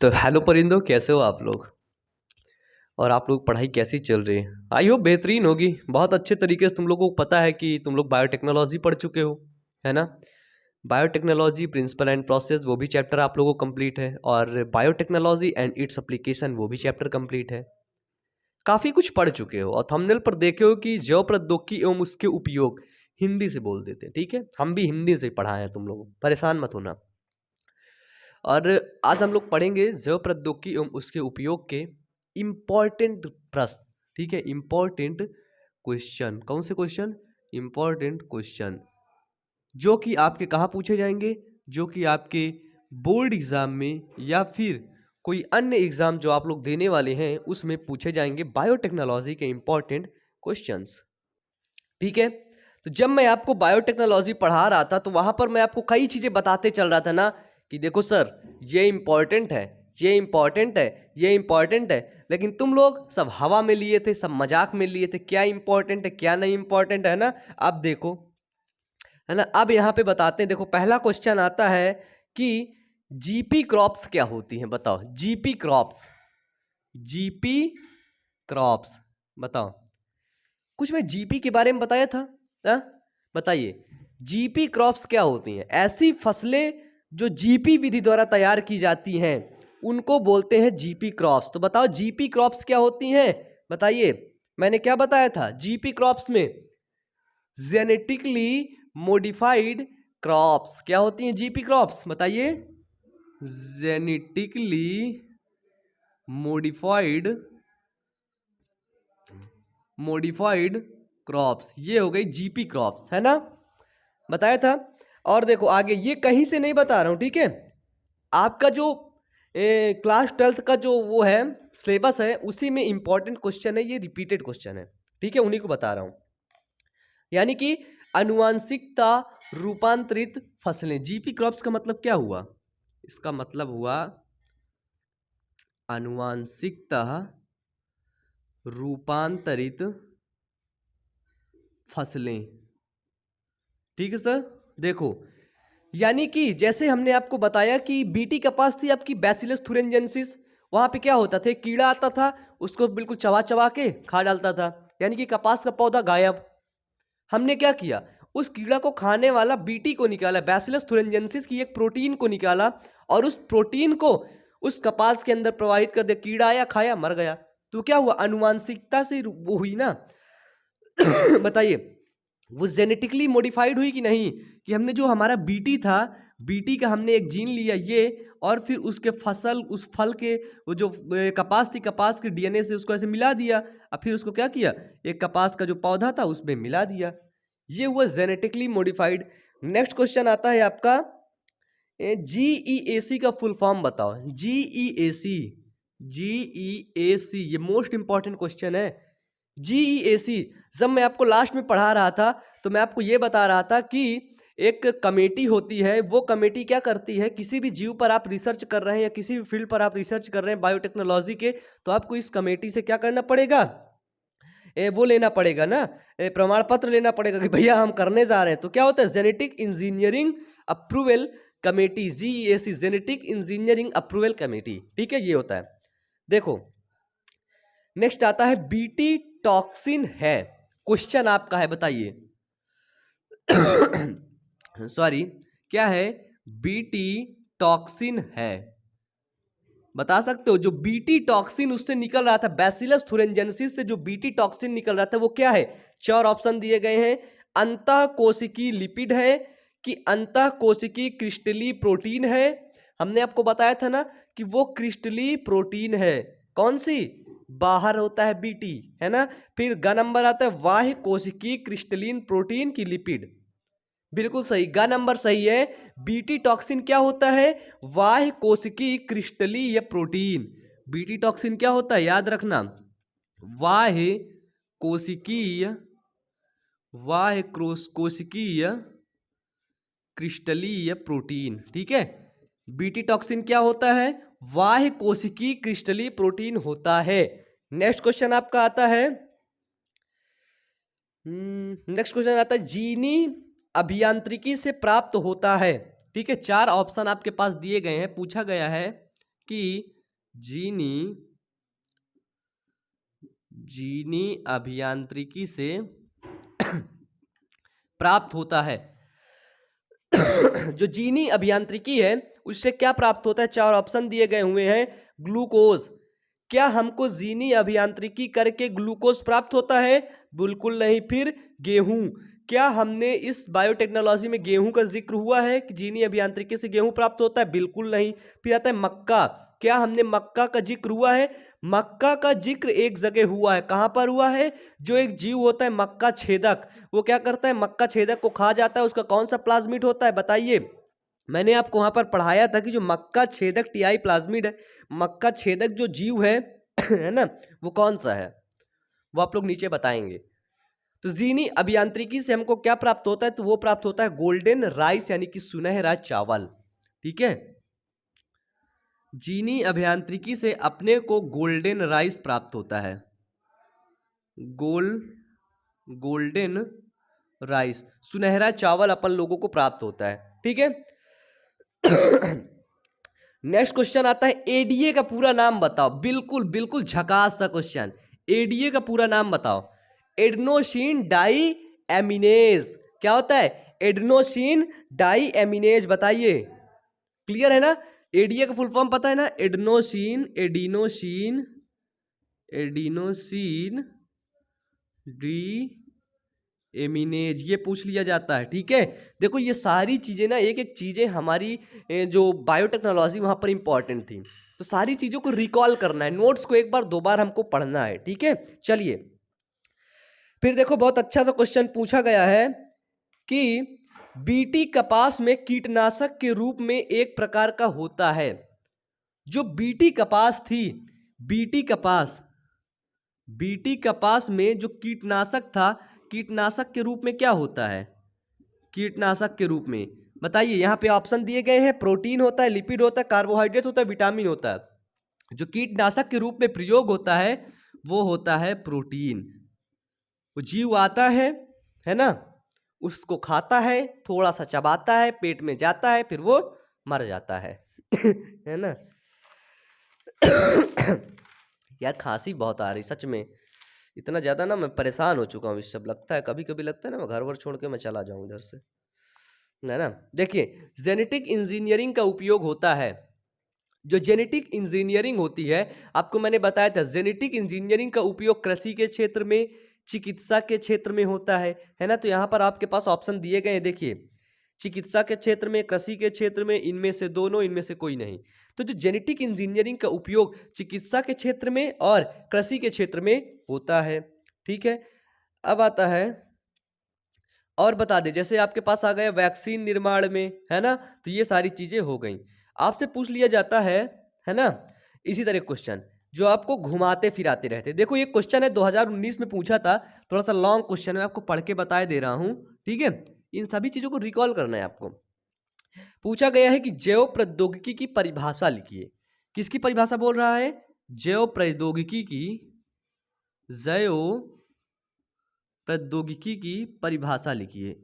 तो हेलो परिंदों, कैसे हो आप लोग। और आप लोग पढ़ाई कैसी चल रही है। आई होप बेहतरीन होगी। बहुत अच्छे तरीके से तुम लोगों को पता है कि तुम लोग बायोटेक्नोलॉजी पढ़ चुके हो, है ना। बायोटेक्नोलॉजी प्रिंसिपल एंड प्रोसेस वो भी चैप्टर आप लोगों को कंप्लीट है, और बायोटेक्नोलॉजी एंड इट्स एप्लीकेशन वो भी चैप्टर कंप्लीट है। काफ़ी कुछ पढ़ चुके हो, और थंबनेल पर देखे हो कि जैव प्रौद्योगिकी एवं उसके उपयोग हिंदी से बोल देते हैं। ठीक है, हम भी हिंदी से पढ़ाए हैं, तुम लोग परेशान मत होना। और आज हम लोग पढ़ेंगे जैव प्रौद्योगिकी एवं उसके उपयोग के इम्पॉर्टेंट प्रश्न। ठीक है, इम्पॉर्टेंट क्वेश्चन। कौन से क्वेश्चन? इम्पॉर्टेंट क्वेश्चन, जो कि आपके कहाँ पूछे जाएंगे? जो कि आपके बोर्ड एग्जाम में या फिर कोई अन्य एग्जाम जो आप लोग देने वाले हैं उसमें पूछे जाएंगे बायोटेक्नोलॉजी के इम्पॉर्टेंट क्वेश्चंस। ठीक है, तो जब मैं आपको बायोटेक्नोलॉजी पढ़ा रहा था तो वहां पर मैं आपको कई चीजें बताते चल रहा था ना, कि देखो सर ये इंपॉर्टेंट है, ये इंपॉर्टेंट है, ये इंपॉर्टेंट है, लेकिन तुम लोग सब हवा में लिए थे, सब मजाक में लिए थे, क्या इंपॉर्टेंट है क्या नहीं इंपॉर्टेंट है ना। अब देखो, है ना, अब यहाँ पे बताते हैं। देखो पहला क्वेश्चन आता है कि जीपी क्रॉप्स क्या होती हैं, बताओ। जीपी क्रॉप्स, जीपी क्रॉप्स बताओ। कुछ मैं जीपी के बारे में बताया था, बताइए जीपी क्रॉप्स क्या होती हैं। ऐसी फसलें जो जीपी विधि द्वारा तैयार की जाती हैं उनको बोलते हैं जीपी क्रॉप्स। तो बताओ जीपी क्रॉप्स क्या होती हैं, बताइए। मैंने क्या बताया था जीपी क्रॉप्स में? जेनेटिकली मॉडिफाइड क्रॉप्स क्या होती हैं जीपी क्रॉप्स, बताइए। जेनेटिकली मॉडिफाइड क्रॉप्स, ये हो गई जीपी क्रॉप्स, है ना, बताया था। और देखो आगे, ये कहीं से नहीं बता रहा हूं, ठीक है। आपका जो क्लास 12th का जो वो है सिलेबस है उसी में इंपॉर्टेंट क्वेश्चन है, ये रिपीटेड क्वेश्चन है, ठीक है, उन्हीं को बता रहा हूं। यानी कि आनुवांशिकता रूपांतरित फसलें, जीपी क्रॉप्स का मतलब क्या हुआ? इसका मतलब हुआ आनुवांशिकता रूपांतरित फसलें। ठीक है सर। देखो यानी कि जैसे हमने आपको बताया कि बीटी कपास थी आपकी बैसिलस थुरिनजेंसिस, वहां पे क्या होता था, कीड़ा आता था, उसको बिल्कुल चबा चबा के खा डालता था, यानी कि कपास का पौधा गायब। हमने क्या किया, उस कीड़ा को खाने वाला बीटी को निकाला, बैसिलस थुरिनजेंसिस की एक प्रोटीन को निकाला, और उस प्रोटीन को उस कपास के अंदर प्रवाहित कर दिया। कीड़ा आया, खाया, मर गया। तो क्या हुआ, अनुवांशिकता से वो हुई ना। बताइए वो जेनेटिकली मॉडिफाइड हुई कि नहीं, कि हमने जो हमारा बीटी था, बीटी का हमने एक जीन लिया ये, और फिर उसके फसल, उस फल के वो जो कपास थी, कपास के डीएनए से उसको ऐसे मिला दिया, और फिर उसको क्या किया, एक कपास का जो पौधा था उसमें मिला दिया। ये हुआ जेनेटिकली मॉडिफाइड। नेक्स्ट क्वेश्चन आता है आपका, जीईएसी का फुल फॉर्म बताओ। जीईएसी, जीईएसी ये मोस्ट इंपॉर्टेंट क्वेश्चन है। जीईएसी जब मैं आपको लास्ट में पढ़ा रहा था तो मैं आपको ये बता रहा था कि एक कमेटी होती है, वो कमेटी क्या करती है, किसी भी जीव पर आप रिसर्च कर रहे हैं या किसी भी फील्ड पर आप रिसर्च कर रहे हैं बायोटेक्नोलॉजी के, तो आपको इस कमेटी से क्या करना पड़ेगा, वो लेना पड़ेगा ना, प्रमाण पत्र लेना पड़ेगा कि भैया हम करने जा रहे हैं। तो क्या होता है, genetic engineering approval committee, GEAC genetic engineering approval committee. ठीक है, ये होता है। देखो नेक्स्ट आता है बीटी टॉक्सिन है, क्वेश्चन आपका है, बताइए। सॉरी, क्या है, बीटी टॉक्सिन है, बता सकते हो? जो बीटी टॉक्सिन उससे निकल रहा था, बैसिलस थुरिनजेंसिस से जो बीटी टॉक्सिन निकल रहा था वो क्या है? चार ऑप्शन दिए गए हैं। अंतःकोशिकीय लिपिड है, कि अंतःकोशिकीय क्रिस्टलीय प्रोटीन है। हमने आपको बताया था ना कि वो क्रिस्टलीय प्रोटीन है, कौन सी, बाहर होता है बीटी, है ना। फिर ग नंबर आता है बाह्य कोशिकीय क्रिस्टलीन प्रोटीन की लिपिड, बिल्कुल सही, ग नंबर सही है। बीटी टॉक्सिन क्या होता है, बाह्य कोशिकीय क्रिस्टलीय प्रोटीन। बीटी टॉक्सिन क्या होता है, याद रखना, बाह्य कोशिकीय, बाह्य कोशिकीय क्रिस्टलीय प्रोटीन। ठीक है, बीटी टॉक्सिन क्या होता है, बाह्य कोशिकीय क्रिस्टलीय प्रोटीन होता है। नेक्स्ट क्वेश्चन आपका आता है, नेक्स्ट क्वेश्चन आता है जीनी अभियांत्रिकी से प्राप्त होता है। ठीक है, चार ऑप्शन आपके पास दिए गए हैं, पूछा गया है कि जीनी अभियांत्रिकी से प्राप्त होता है। जो जीनी अभियांत्रिकी है उससे क्या प्राप्त होता है? 4 ऑप्शन दिए गए हुए हैं। ग्लूकोज, क्या हमको जीनी अभियांत्रिकी करके ग्लूकोज प्राप्त होता है? बिल्कुल नहीं। फिर गेहूं, क्या हमने इस बायोटेक्नोलॉजी में गेहूं का जिक्र हुआ है कि जीनी अभियांत्रिकी से गेहूं प्राप्त होता है? बिल्कुल नहीं। फिर आता है मक्का, क्या हमने मक्का का जिक्र हुआ है? मक्का का जिक्र एक जगह हुआ है। कहां पर हुआ है? जो एक जीव होता है मक्का छेदक, वो क्या करता है? मक्का छेदक को खा जाता है। उसका कौन सा प्लाज्मिड होता है बताइए? मैंने आपको वहां पर पढ़ाया था कि जो मक्का छेदक टीआई प्लाज्मिड है, मक्का छेदक जो जीव है है ना, वो कौन सा है? वो आप लोग नीचे बताएंगे। तो जीनी अभियांत्रिकी से हमको क्या प्राप्त होता है? तो वो प्राप्त होता है गोल्डन राइस, यानी कि सुनहरा चावल। ठीक है, जीनी अभियांत्रिकी से अपने को गोल्डन राइस प्राप्त होता है। गोल्डन राइस, सुनहरा चावल अपन लोगों को प्राप्त होता है। ठीक है। नेक्स्ट क्वेश्चन आता है, एडीए का पूरा नाम बताओ। बिल्कुल बिल्कुल झकास सा क्वेश्चन। एडीए का पूरा नाम बताओ। Adenosine deaminase. क्या होता है? Adenosine deaminase. बताइए, क्लियर है ना? एडीए का फुल फॉर्म पता है ना? एडिनोसिन डी एमिनेज, ये पूछ लिया जाता है। ठीक है, देखो ये सारी चीजें ना, एक एक चीजें हमारी जो बायोटेक्नोलॉजी वहां पर इंपॉर्टेंट थी, तो सारी चीजों को रिकॉल करना है, नोट्स को एक बार दो बार हमको पढ़ना है। ठीक है, चलिए फिर देखो, बहुत अच्छा सा क्वेश्चन पूछा गया है कि बीटी कपास में कीटनाशक के रूप में एक प्रकार का होता है। जो बीटी कपास थी, बीटी कपास में जो कीटनाशक था, कीटनाशक के रूप में क्या होता है? कीटनाशक के रूप में बताइए। यहां पे ऑप्शन दिए गए हैं, प्रोटीन होता है, लिपिड होता है, कार्बोहाइड्रेट होता है, विटामिन होता है। जो कीटनाशक के रूप में प्रयोग होता है वो होता है प्रोटीन। वो जीव आता है ना, उसको खाता है, थोड़ा सा चबाता है, पेट में जाता है, फिर वो मर जाता है। है ना? यार खांसी बहुत आ रही सच में, इतना ज्यादा ना मैं परेशान हो चुका हूँ इससे। लगता है कभी कभी लगता है ना मैं घर वर छोड़ के मैं चला जाऊं इधर से, है ना? देखिए, जेनेटिक इंजीनियरिंग का उपयोग होता है। जो जेनेटिक इंजीनियरिंग होती है, आपको मैंने बताया था, जेनेटिक इंजीनियरिंग का उपयोग कृषि के क्षेत्र में, चिकित्सा के क्षेत्र में होता है ना? तो यहाँ पर आपके पास ऑप्शन दिए गए हैं, देखिए, चिकित्सा के क्षेत्र में, कृषि के क्षेत्र में, इनमें से दोनों, इनमें से कोई नहीं। तो जो जेनेटिक इंजीनियरिंग का उपयोग चिकित्सा के क्षेत्र में और कृषि के क्षेत्र में होता है। ठीक है, अब आता है और बता दे, जैसे आपके पास आ गया वैक्सीन निर्माण में, है ना? तो ये सारी चीजें हो गई। आपसे पूछ लिया जाता है ना? इसी तरह क्वेश्चन जो आपको घुमाते फिराते रहते। देखो ये क्वेश्चन है 2019 में पूछा था, थोड़ा सा लॉन्ग क्वेश्चन है, आपको पढ़ के बताए दे रहा हूं। ठीक है, इन सभी चीजों को रिकॉल करना है आपको। पूछा गया है कि जैव प्रौद्योगिकी की परिभाषा लिखिए। किसकी परिभाषा बोल रहा है? जैव प्रौद्योगिकी की परिभाषा लिखिए।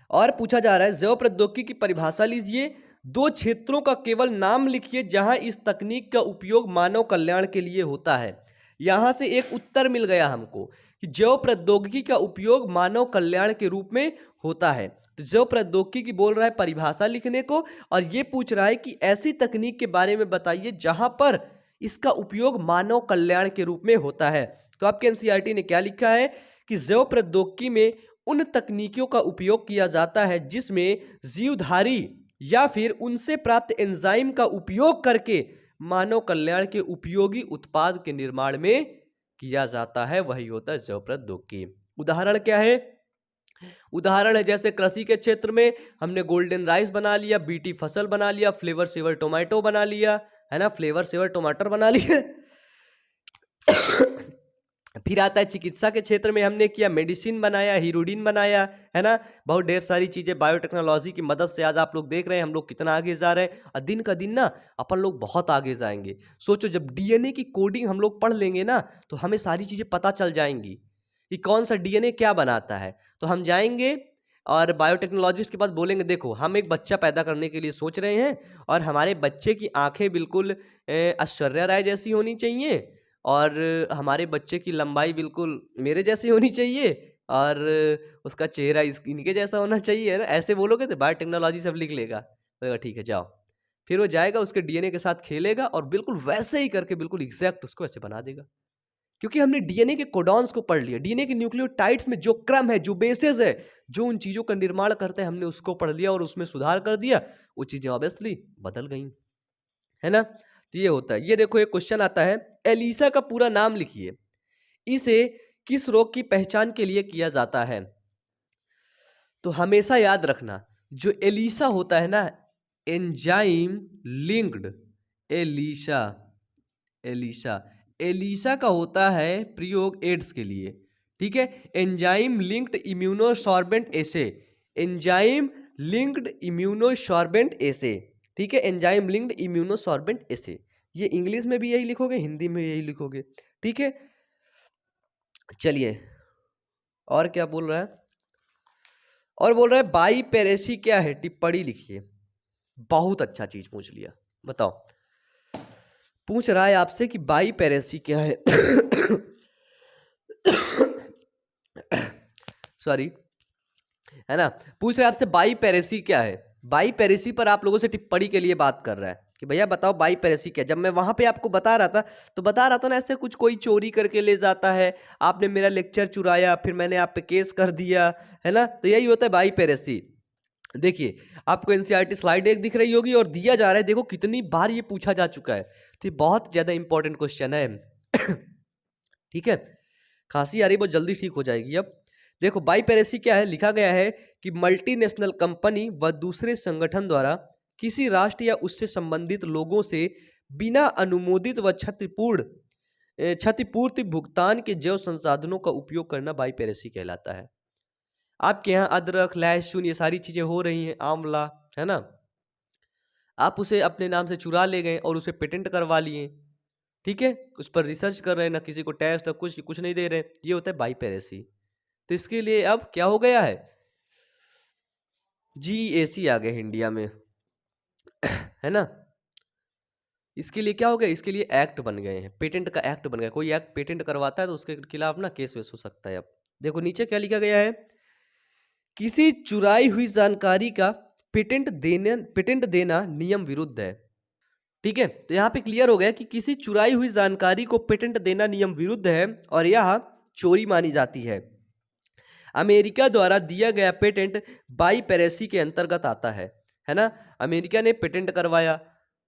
और पूछा जा रहा है जैव प्रौद्योगिकी की परिभाषा लीजिए, 2 क्षेत्रों का केवल नाम लिखिए जहां इस तकनीक का उपयोग मानव कल्याण के लिए होता है। यहां से एक उत्तर मिल गया हमको कि जैव प्रौद्योगिकी का उपयोग मानव कल्याण के रूप में होता है। तो जैव प्रौद्योगिकी की बोल रहा है परिभाषा लिखने को, और ये पूछ रहा है कि ऐसी तकनीक के बारे में बताइए जहां पर इसका उपयोग मानव कल्याण के रूप में होता है। तो आपके एनसीईआरटी ने क्या लिखा है कि जैव प्रौद्योगिकी में उन तकनीकों का उपयोग किया जाता है जिसमें जीवधारी या फिर उनसे प्राप्त एंजाइम का उपयोग करके मानव कल्याण के उपयोगी उत्पाद के निर्माण में किया जाता है, वही होता है जैव प्रौद्योगिकी। उदाहरण क्या है? उदाहरण है जैसे कृषि के क्षेत्र में हमने गोल्डन राइस बना लिया, बीटी फसल बना लिया, फ्लेवर सेवर टोमेटो बना लिया, है ना, फ्लेवर सेवर टमाटर बना लिया। फिर आता है चिकित्सा के क्षेत्र में हमने किया, मेडिसिन बनाया, हीरोडिन बनाया, है ना, बहुत ढेर सारी चीजें बायोटेक्नोलॉजी की मदद से आज आप लोग देख रहे हैं हम लोग कितना आगे जा रहे हैं, और दिन का दिन ना अपन लोग बहुत आगे जाएंगे। सोचो जब डीएनए की कोडिंग हम लोग पढ़ लेंगे ना, तो हमें सारी चीजें पता चल जाएंगी कि कौन सा डीएनए क्या बनाता है। तो हम जाएंगे और बायोटेक्नोलॉजिस्ट के पास बोलेंगे देखो हम एक बच्चा पैदा करने के लिए सोच रहे हैं और हमारे बच्चे की आंखें बिल्कुल ऐश्वर्या राय जैसी होनी चाहिए और हमारे बच्चे की लंबाई बिल्कुल मेरे जैसी होनी चाहिए और उसका चेहरा इनके जैसा होना चाहिए, है ना। ऐसे बोलोगे तो बायोटेक्नोलॉजी सब लिख लेगा, बोलेगा ठीक है जाओ। फिर वो जाएगा उसके डीएनए के साथ खेलेगा और बिल्कुल वैसे ही करके बिल्कुल एग्जैक्ट उसको ऐसे बना देगा, क्योंकि हमने डीएनए के कोडॉन्स को पढ़ लिया। डीएनए के न्यूक्लियोटाइड्स में जो क्रम है, जो बेसिस है, जो उन चीजों का निर्माण करते हैं, हमने उसको पढ़ लिया और उसमें सुधार कर दिया। वो चीजें ऑब्वियसली बदल गई, है ना। तो ये होता है। ये देखो एक क्वेश्चन आता है, एलिसा का पूरा नाम लिखिए, इसे किस रोग की पहचान के लिए किया जाता है। तो हमेशा याद रखना जो एलिसा होता है ना, enzyme linked ELISA, ELISA ELISA का होता है प्रयोग एड्स के लिए, ठीक है। Enzyme linked immunosorbent assay, enzyme linked immunosorbent assay, ठीक है। एंजाइम लिंक्ड इम्यूनोसॉर्बेंट एसे, ये इंग्लिश में भी यही लिखोगे, हिंदी में यही लिखोगे, ठीक है। चलिए और क्या बोल रहा है, और बोल रहा है बाई पेरेसी क्या है, टिप्पणी लिखिए। बहुत अच्छा चीज पूछ लिया, बताओ। पूछ रहा है आपसे कि बाई पेरेसी क्या है सॉरी, है ना। पूछ रहा है आपसे बाई पेरेसी क्या है। बाई पेरेसी पर आप लोगों से टिप्पणी के लिए बात कर रहा है कि भैया बताओ बाई पेरेसी क्या। जब मैं वहां पे आपको बता रहा था तो बता रहा था ना, ऐसे कुछ कोई चोरी करके ले जाता है, आपने मेरा लेक्चर चुराया, फिर मैंने आप पे केस कर दिया, है ना। तो यही होता है बाई पेरेसी। देखिए आपको एनसीईआरटी स्लाइड एक दिख रही होगी और दिया जा रहा है, देखो कितनी बार ये पूछा जा चुका है। तो ये बहुत ज्यादा इंपॉर्टेंट क्वेश्चन है ठीक है। खांसी आ रही, बहुत जल्दी ठीक हो जाएगी। अब देखो बाई पेरेसी क्या है, लिखा गया है कि मल्टीनेशनल कंपनी व दूसरे संगठन द्वारा किसी राष्ट्र या उससे संबंधित लोगों से बिना अनुमोदित व क्षतिपूर्ति भुगतान के जैव संसाधनों का उपयोग करना बाई पेरेसी कहलाता है। आपके यहाँ अदरक, लहसुन, ये सारी चीजें हो रही हैं, आंवला, है ना, आप उसे अपने नाम से चुरा ले गए और उसे पेटेंट करवा लिए, ठीक है। उस पर रिसर्च कर रहे हैं, ना किसी को टैक्स, ना कुछ नहीं दे रहे, ये होता है बाई पेरेसी। तो इसके लिए अब क्या हो गया है, जीएसी आ गए इंडिया में है ना। इसके लिए क्या हो गया, इसके लिए एक्ट बन गए हैं, पेटेंट का एक्ट बन गया। कोई एक्ट पेटेंट करवाता है तो उसके खिलाफ ना केस वेस हो सकता है। अब देखो नीचे क्या लिखा गया है, किसी चुराई हुई जानकारी का पेटेंट देना नियम विरुद्ध है, ठीक है। तो यहाँ पे क्लियर हो गया कि किसी चुराई हुई जानकारी को पेटेंट देना नियम विरुद्ध है और यह चोरी मानी जाती है। अमेरिका द्वारा दिया गया पेटेंट बाई पेरेसी के अंतर्गत आता है ना। अमेरिका ने पेटेंट करवाया,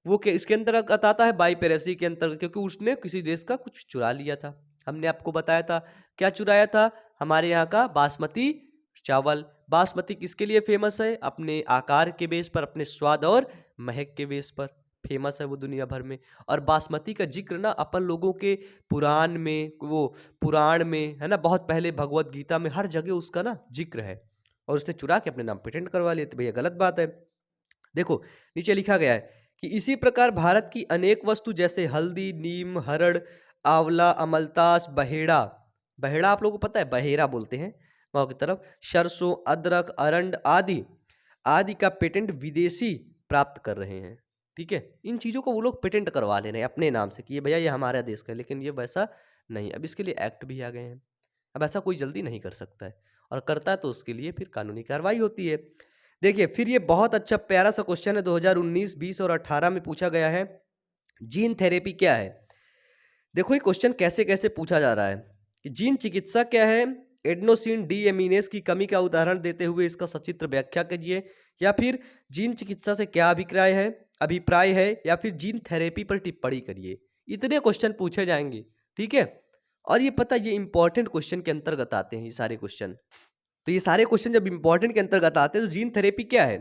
वो इसके अंतर्गत आता है, बाई पेरेसी के अंतर्गत, क्योंकि उसने किसी देश का कुछ चुरा लिया था। हमने आपको बताया था क्या चुराया था, हमारे यहाँ का बासमती चावल। बासमती किसके लिए फेमस है, अपने आकार के बेस पर, अपने स्वाद और महक के बेस पर फेमस है वो दुनिया भर में। और बासमती का जिक्र ना अपन लोगों के पुराण में, वो पुराण में, है ना, बहुत पहले भगवत गीता में, हर जगह उसका ना जिक्र है। और उसने चुरा के अपने नाम पेटेंट करवा लिए, तो भैया गलत बात है। देखो नीचे लिखा गया है कि इसी प्रकार भारत की अनेक वस्तु जैसे हल्दी, नीम, हरड़, आंवला, अमलतास, बहेड़ा, बहेड़ा आप लोगों को पता है, बहेरा बोलते हैं गाँव की तरफ, सरसों, अदरक, अरंड आदि आदि का पेटेंट विदेशी प्राप्त कर रहे हैं, ठीक है। इन चीज़ों को वो लोग पेटेंट करवा ले रहे हैं अपने नाम से कि ये भैया ये हमारा देश का है, लेकिन ये वैसा नहीं। अब इसके लिए एक्ट भी आ गए हैं। अब ऐसा कोई जल्दी नहीं कर सकता है, और करता है तो उसके लिए फिर कानूनी कार्रवाई होती है। देखिए फिर ये बहुत अच्छा प्यारा सा क्वेश्चन है, 2019, 20 और 18 में पूछा गया है, जीन थेरेपी क्या है। देखो ये क्वेश्चन कैसे कैसे पूछा जा रहा है कि जीन चिकित्सा क्या है, एडेनोसिन डीएमिनेज की कमी का उदाहरण देते हुए इसका सचित्र व्याख्या कीजिए, या फिर जीन चिकित्सा से क्या अभिप्राय है, या फिर जीन थेरेपी पर टिप्पणी करिए। इतने क्वेश्चन पूछे जाएंगे, ठीक है। और ये पता, ये इंपॉर्टेंट क्वेश्चन के अंतर्गत आते हैं ये सारे क्वेश्चन। तो ये सारे क्वेश्चन जब इंपॉर्टेंट के अंतर्गत आते हैं, तो जीन थेरेपी क्या है।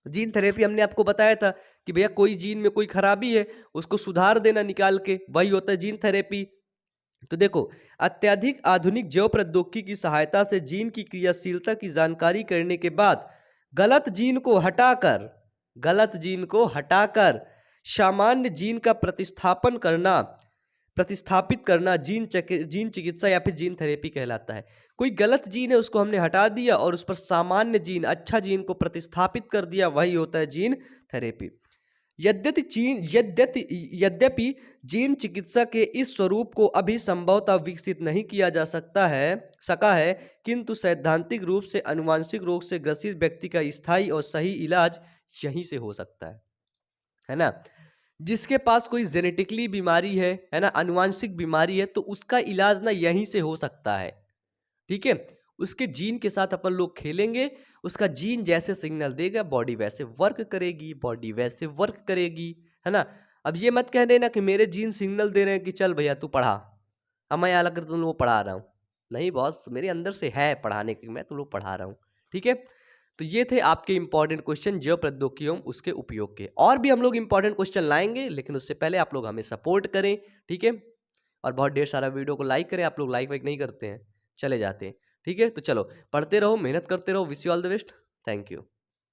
जीन थेरेपी हमने आपको बताया था कि भैया कोई जीन में कोई खराबी है, उसको सुधार देना निकाल के, वही होता है जीन थेरेपी। तो देखो अत्यधिक आधुनिक जैव प्रौद्योगिकी की सहायता से जीन की क्रियाशीलता की जानकारी करने के बाद गलत जीन को हटाकर सामान्य जीन का प्रतिस्थापन करना प्रतिस्थापित करना जीन चिकित्सा या फिर जीन थेरेपी कहलाता है। कोई गलत जीन है उसको हमने हटा दिया और उस पर सामान्य जीन, अच्छा जीन को प्रतिस्थापित कर दिया, वही होता है जीन थेरेपी। यद्यपि जीन चिकित्सा के इस स्वरूप को अभी संभवतः विकसित नहीं किया जा सका है, किंतु सैद्धांतिक रूप से आनुवंशिक रोग से ग्रसित व्यक्ति का स्थायी और सही इलाज यहीं से हो सकता है ना? जिसके पास कोई जेनेटिकली बीमारी है ना, आनुवंशिक बीमारी है, तो उसका इलाज ना यहीं से हो सकता है। ठीक है, उसके जीन के साथ अपन लोग खेलेंगे, उसका जीन जैसे सिग्नल देगा बॉडी वैसे वर्क करेगी, बॉडी वैसे वर्क करेगी, है ना। अब ये मत कह देना कि मेरे जीन सिग्नल दे रहे हैं कि चल भैया तू पढ़ा, अब मैं यहाँ लग तुम लोग पढ़ा रहा हूँ। नहीं बॉस, मेरे अंदर से है पढ़ाने की, मैं तुम लोग पढ़ा रहा हूँ। ठीक है, तो ये थे आपके इंपॉर्टेंट क्वेश्चन जैव प्रौद्योगिकियों उसके उपयोग के। और भी हम लोग इंपॉर्टेंट क्वेश्चन लाएंगे, लेकिन उससे पहले आप लोग हमें सपोर्ट करें। ठीक है, और बहुत ढेर सारा वीडियो को लाइक करें। आप लोग लाइक वाइक नहीं करते हैं, चले जाते हैं। ठीक है, तो चलो पढ़ते रहो, मेहनत करते रहो। Wish you all the best. Thank you.